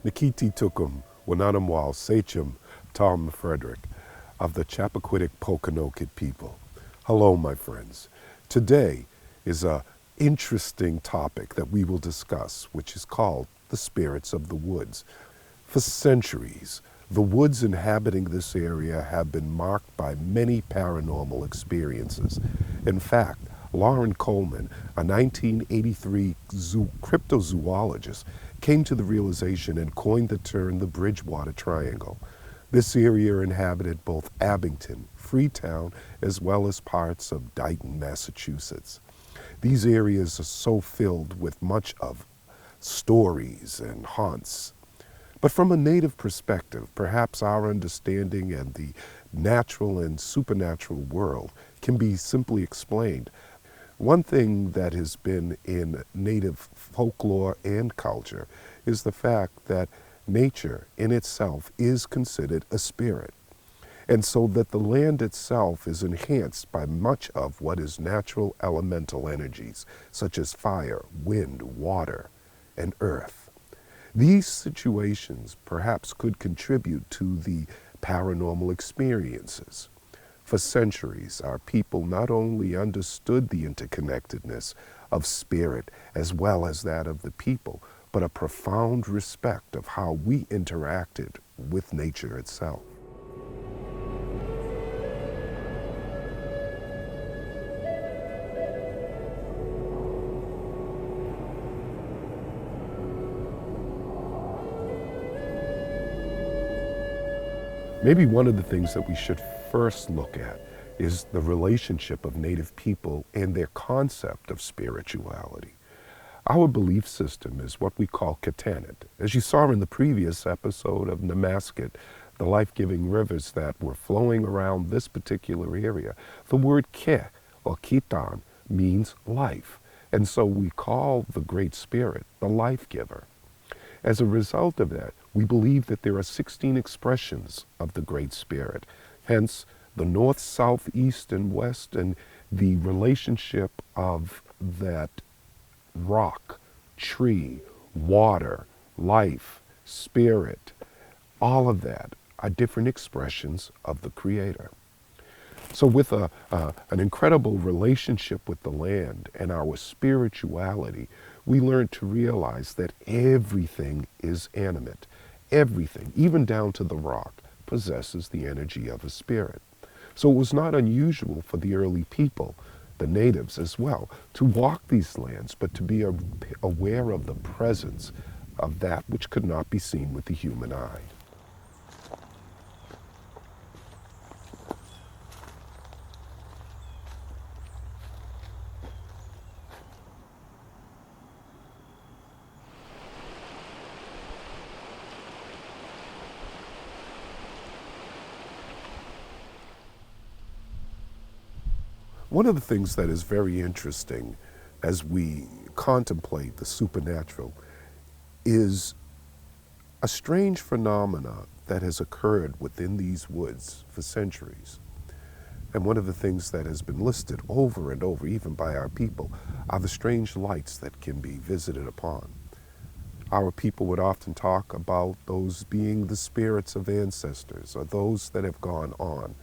Nikiti Tukum, Wunnanumwau Tom Frederick of the Chappaquidick Pokonoket people. Hello, my friends. Today is an interesting topic that we will discuss, which is called the spirits of the woods. For centuries, the woods inhabiting this area have been marked by many paranormal experiences. In fact, Lauren Coleman, a 1983 cryptozoologist, came to the realization and coined the term the Bridgewater Triangle. This area inhabited both Abington, Freetown, as well as parts of Dighton, Massachusetts. These areas are so filled with much of stories and haunts. But from a native perspective, perhaps our understanding and the natural and supernatural world can be simply explained. One thing that has been in native folklore and culture is the fact that nature in itself is considered a spirit. And so that the land itself is enhanced by much of what is natural elemental energies, such as fire, wind, water, and earth. These situations perhaps could contribute to the paranormal experiences. For centuries, our people not only understood the interconnectedness of spirit as well as that of the people, but a profound respect of how we interacted with nature itself. Maybe one of the things that we should first look at is the relationship of Native people and their concept of spirituality. Our belief system is what we call Katanit. As you saw in the previous episode of Namasket, the life-giving rivers that were flowing around this particular area, the word Ke, or Kitan, means life. And so we call the Great Spirit the life giver. As a result of that, we believe that there are 16 expressions of the Great Spirit. Hence, the north, south, east, and west, and the relationship of that rock, tree, water, life, spirit, all of that are different expressions of the Creator. So with an incredible relationship with the land and our spirituality, we learn to realize that everything is animate. Everything, even down to the rock, possesses the energy of a spirit. So it was not unusual for the early people, the natives as well, to walk these lands, but to be aware of the presence of that which could not be seen with the human eye. One of the things that is very interesting as we contemplate the supernatural is a strange phenomena that has occurred within these woods for centuries. And one of the things that has been listed over and over, even by our people, are the strange lights that can be visited upon. Our people would often talk about those being the spirits of ancestors or those that have gone on.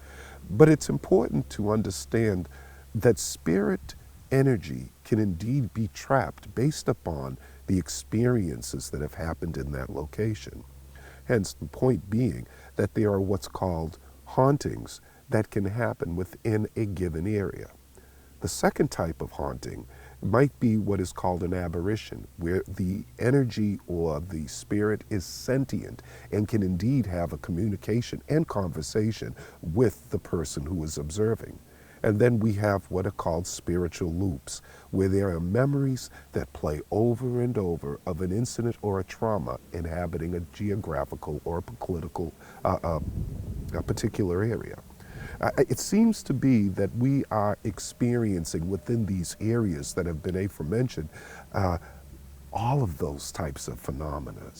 But it's important to understand that spirit energy can indeed be trapped based upon the experiences that have happened in that location. Hence, the point being that there are what's called hauntings that can happen within a given area. The second type of haunting might be what is called an aberration, where the energy or the spirit is sentient and can indeed have a communication and conversation with the person who is observing. And then we have what are called spiritual loops, where there are memories that play over and over of an incident or a trauma inhabiting a geographical or a political, a particular area. It seems to be that we are experiencing within these areas that have been aforementioned all of those types of phenomena.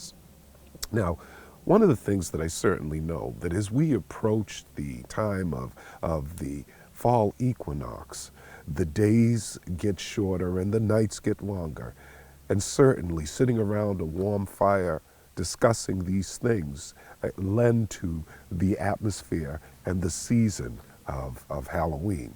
Now, one of the things that I certainly know that as we approach the time of the fall equinox, the days get shorter and the nights get longer. And certainly sitting around a warm fire discussing these things lend to the atmosphere and the season of Halloween.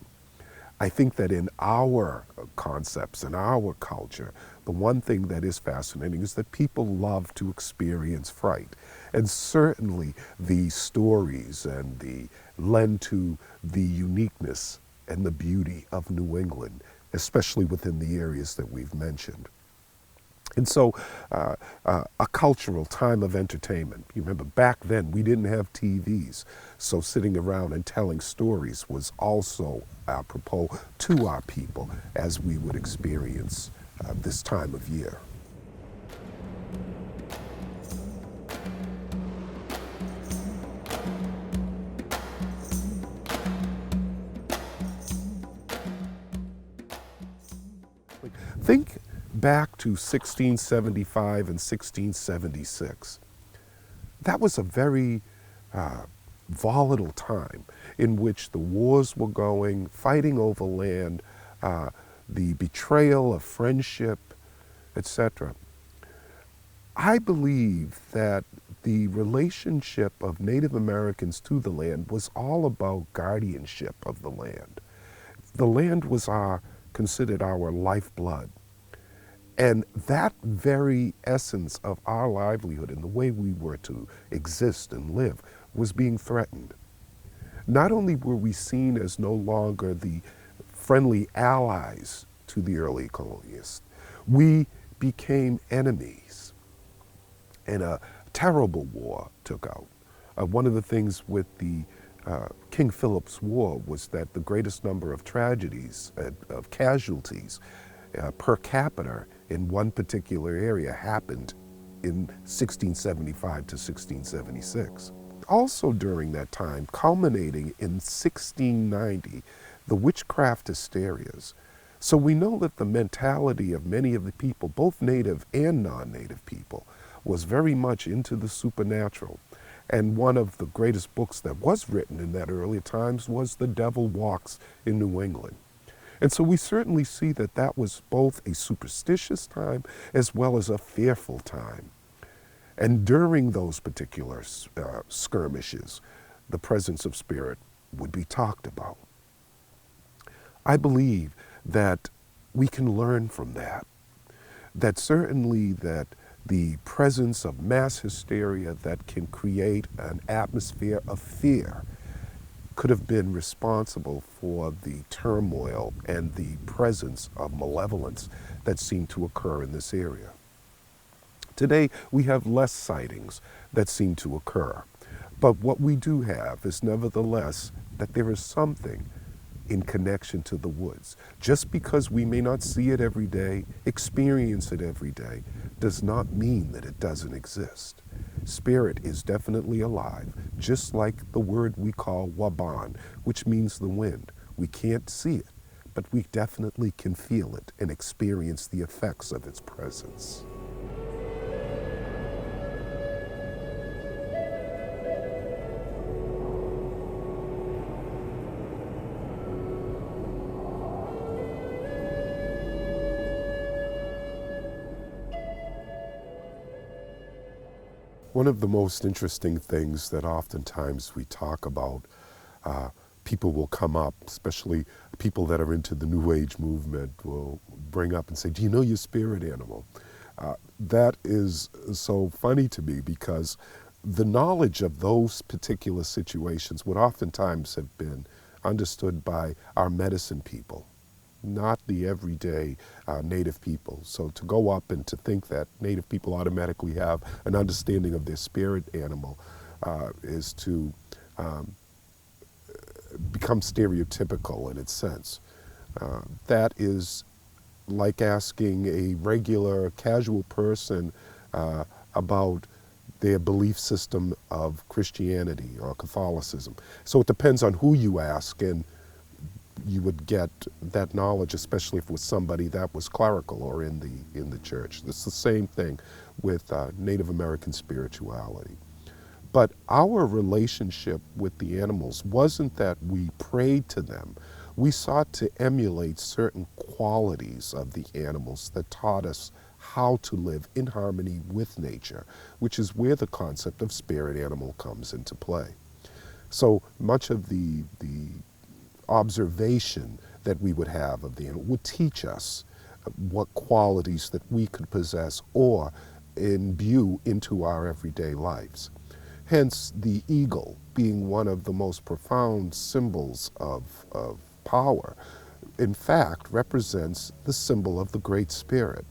I think that in our concepts, in our culture, the one thing that is fascinating is that people love to experience fright. And certainly the stories and the lend to the uniqueness and the beauty of New England, especially within the areas that we've mentioned. And so a cultural time of entertainment. You remember back then we didn't have TVs, so sitting around and telling stories was also apropos to our people as we would experience this time of year. Think back to 1675 and 1676. That was a very volatile time in which the wars were going, fighting over land, the betrayal of friendship, etc. I believe that the relationship of Native Americans to the land was all about guardianship of the land. The land was considered our lifeblood. And that very essence of our livelihood and the way we were to exist and live was being threatened. Not only were we seen as no longer the friendly allies to the early colonists, we became enemies. And a terrible war took out. One of the things with the King Philip's War was that the greatest number of tragedies, of casualties per capita in one particular area happened in 1675 to 1676. Also during that time, culminating in 1690, the witchcraft hysterias. So we know that the mentality of many of the people, both native and non-native people, was very much into the supernatural. And one of the greatest books that was written in that earlier times was The Devil Walks in New England. And so we certainly see that that was both a superstitious time as well as a fearful time. And during those particular skirmishes, the presence of spirit would be talked about. I believe that we can learn from that. That certainly that the presence of mass hysteria that can create an atmosphere of fear could have been responsible for the turmoil and the presence of malevolence that seemed to occur in this area. Today, we have less sightings that seem to occur. But what we do have is nevertheless that there is something in connection to the woods. Just because we may not see it every day, experience it every day, does not mean that it doesn't exist. Spirit is definitely alive, just like the word we call waban, which means the wind. We can't see it, but we definitely can feel it and experience the effects of its presence. One of the most interesting things that oftentimes we talk about, people will come up, especially people that are into the New Age movement, will bring up and say, do you know your spirit animal? That is so funny to me because the knowledge of those particular situations would oftentimes have been understood by our medicine people, not the everyday native people. So to go up and to think that native people automatically have an understanding of their spirit animal is to become stereotypical in its sense. That is like asking a regular casual person about their belief system of Christianity or Catholicism. So it depends on who you ask, and you would get that knowledge, especially if it was somebody that was clerical or in the church. It's the same thing with Native American spirituality. But our relationship with the animals wasn't that we prayed to them. We sought to emulate certain qualities of the animals that taught us how to live in harmony with nature, which is where the concept of spirit animal comes into play. So much of the observation that we would have of the animal would teach us what qualities that we could possess or imbue into our everyday lives. Hence, the eagle being one of the most profound symbols of power, in fact, represents the symbol of the Great Spirit.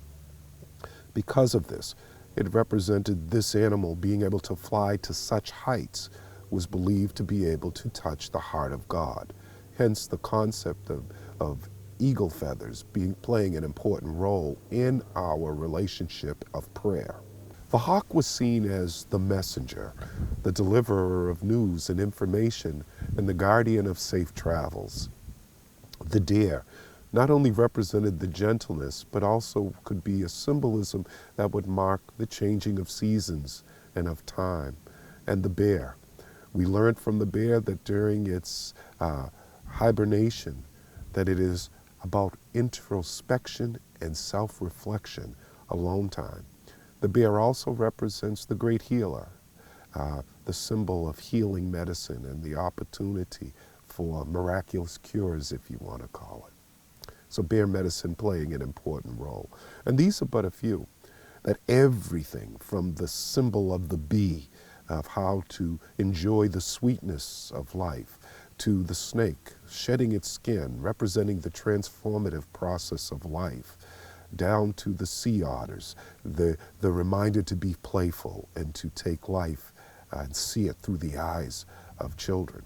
Because of this, it represented this animal being able to fly to such heights was believed to be able to touch the heart of God. Hence the concept of eagle feathers playing an important role in our relationship of prayer. The hawk was seen as the messenger, the deliverer of news and information, and the guardian of safe travels. The deer not only represented the gentleness, but also could be a symbolism that would mark the changing of seasons and of time. And the bear. We learned from the bear that during its hibernation, that it is about introspection and self-reflection, alone time. The bear also represents the great healer, the symbol of healing medicine and the opportunity for miraculous cures, if you want to call it. So bear medicine playing an important role. And these are but a few. That everything from the symbol of the bee, of how to enjoy the sweetness of life, to the snake shedding its skin, representing the transformative process of life, down to the sea otters, the reminder to be playful and to take life and see it through the eyes of children.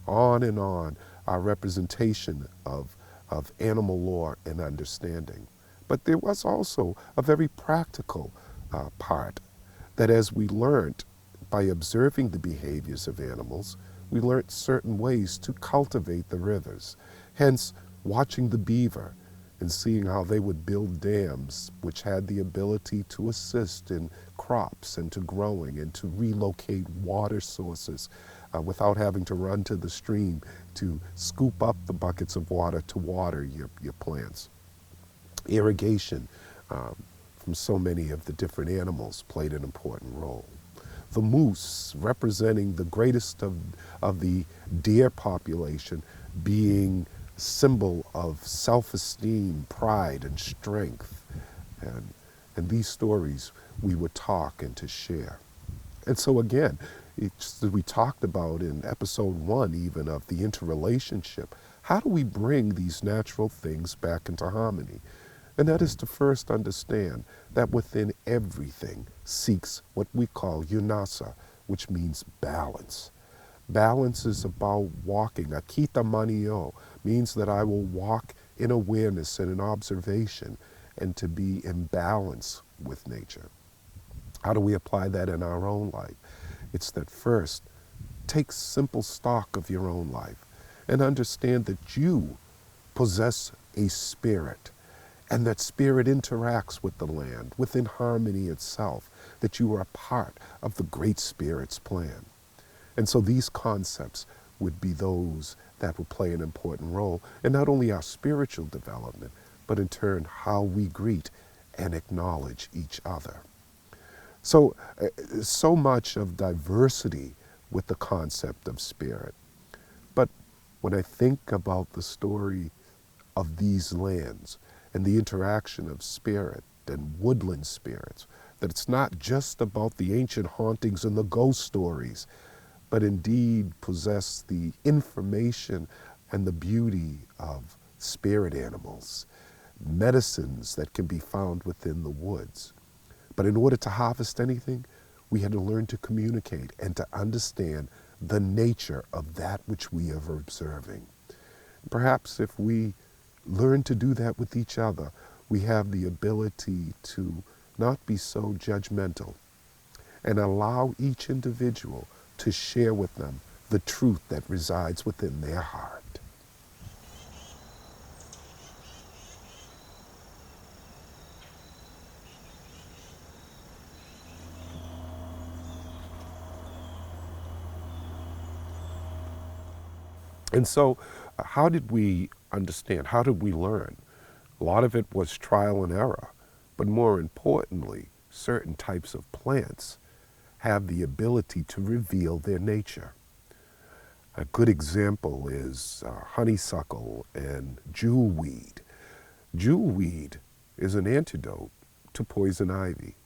On, our representation of animal lore and understanding. But there was also a very practical part, that as we learned by observing the behaviors of animals, we learned certain ways to cultivate the rivers. Hence, watching the beaver and seeing how they would build dams which had the ability to assist in crops and to growing and to relocate water sources without having to run to the stream to scoop up the buckets of water to water your plants. Irrigation from so many of the different animals played an important role. The moose, representing the greatest of the deer population, being symbol of self-esteem, pride, and strength. And these stories we would talk and to share. And so again, it's, we talked about in episode 1 even of the interrelationship, how do we bring these natural things back into harmony? And that is to first understand that within everything seeks what we call yunasa, which means balance. Balance is about walking. Akita manio means that I will walk in awareness and in observation and to be in balance with nature. How do we apply that in our own life? It's that first, take simple stock of your own life and understand that you possess a spirit, and that spirit interacts with the land, within harmony itself, that you are a part of the Great Spirit's plan. And so these concepts would be those that would play an important role in not only our spiritual development, but in turn how we greet and acknowledge each other. So, so much of diversity with the concept of spirit. But when I think about the story of these lands and the interaction of spirit and woodland spirits, that it's not just about the ancient hauntings and the ghost stories, but indeed possess the information and the beauty of spirit animals, medicines that can be found within the woods. But in order to harvest anything, we had to learn to communicate and to understand the nature of that which we are observing. Perhaps if we learn to do that with each other, we have the ability to not be so judgmental and allow each individual to share with them the truth that resides within their heart. And so, how did we understand? How did we learn? A lot of it was trial and error. But more importantly, certain types of plants have the ability to reveal their nature. A good example is honeysuckle and jewelweed. Jewelweed is an antidote to poison ivy,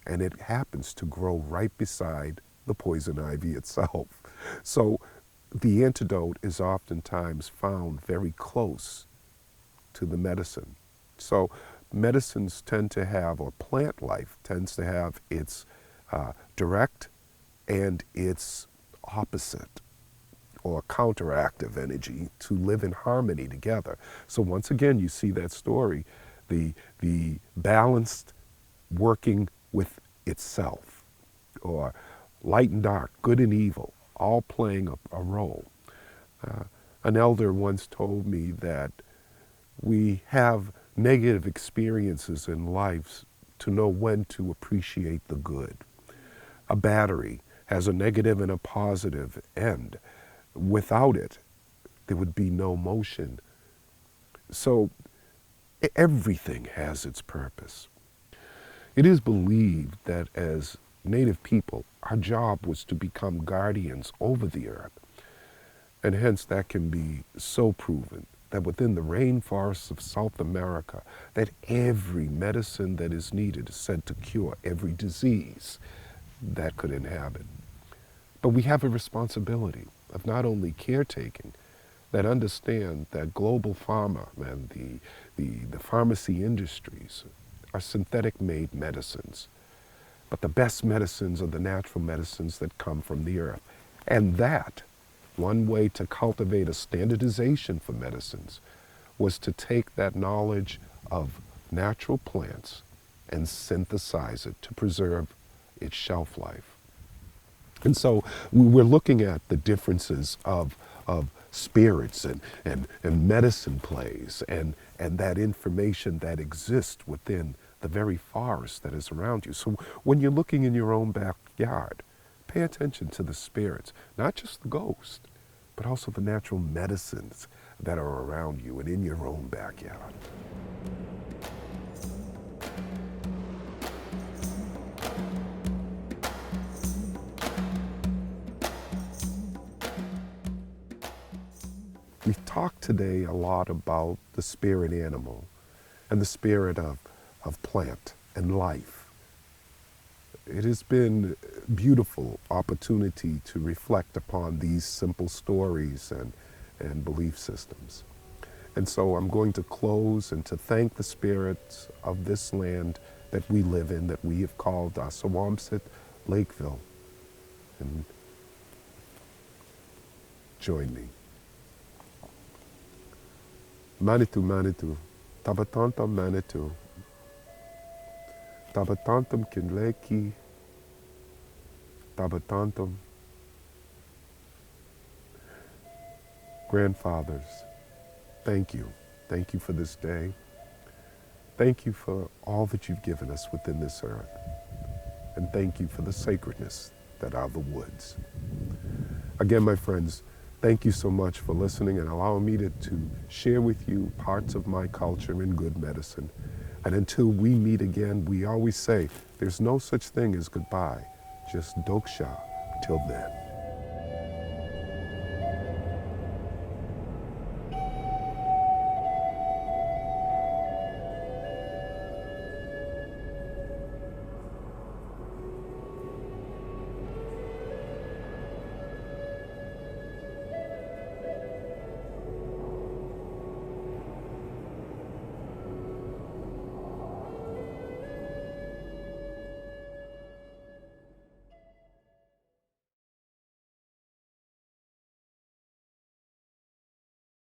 and it happens to grow right beside the poison ivy itself. So the antidote is oftentimes found very close to the medicine. So medicines tend to have, or plant life tends to have its direct and its opposite or counteractive energy to live in harmony together. So once again, you see that story, the balanced working with itself, or light and dark, good and evil, all playing a role. An elder once told me that we have negative experiences in life to know when to appreciate the good. A battery has a negative and a positive end. Without it, there would be no motion. So everything has its purpose. It is believed that as Native people, our job was to become guardians over the earth. And hence that can be so proven that within the rainforests of South America, that every medicine that is needed is said to cure every disease that could inhabit. But we have a responsibility of not only caretaking, that understand that global pharma and the pharmacy industries are synthetic-made medicines. But the best medicines are the natural medicines that come from the earth. And that, one way to cultivate a standardization for medicines was to take that knowledge of natural plants and synthesize it to preserve its shelf life. And so we're looking at the differences of spirits and medicine plays and that information that exists within the very forest that is around you. So when you're looking in your own backyard, pay attention to the spirits, not just the ghost, but also the natural medicines that are around you and in your own backyard. We've talked today a lot about the spirit animal and the spirit of plant and life. It has been a beautiful opportunity to reflect upon these simple stories and belief systems. And so I'm going to close and to thank the spirits of this land that we live in, that we have called Asawamsett, Lakeville. And join me. Manitou, Manitou, Tabatantam Manitou, Tabatantam Kinleki, Tabatantam. Grandfathers, thank you. Thank you for this day. Thank you for all that you've given us within this earth. And thank you for the sacredness that are the woods. Again, my friends, thank you so much for listening and allowing me to share with you parts of my culture in good medicine. And until we meet again, we always say, there's no such thing as goodbye, just doksha till then.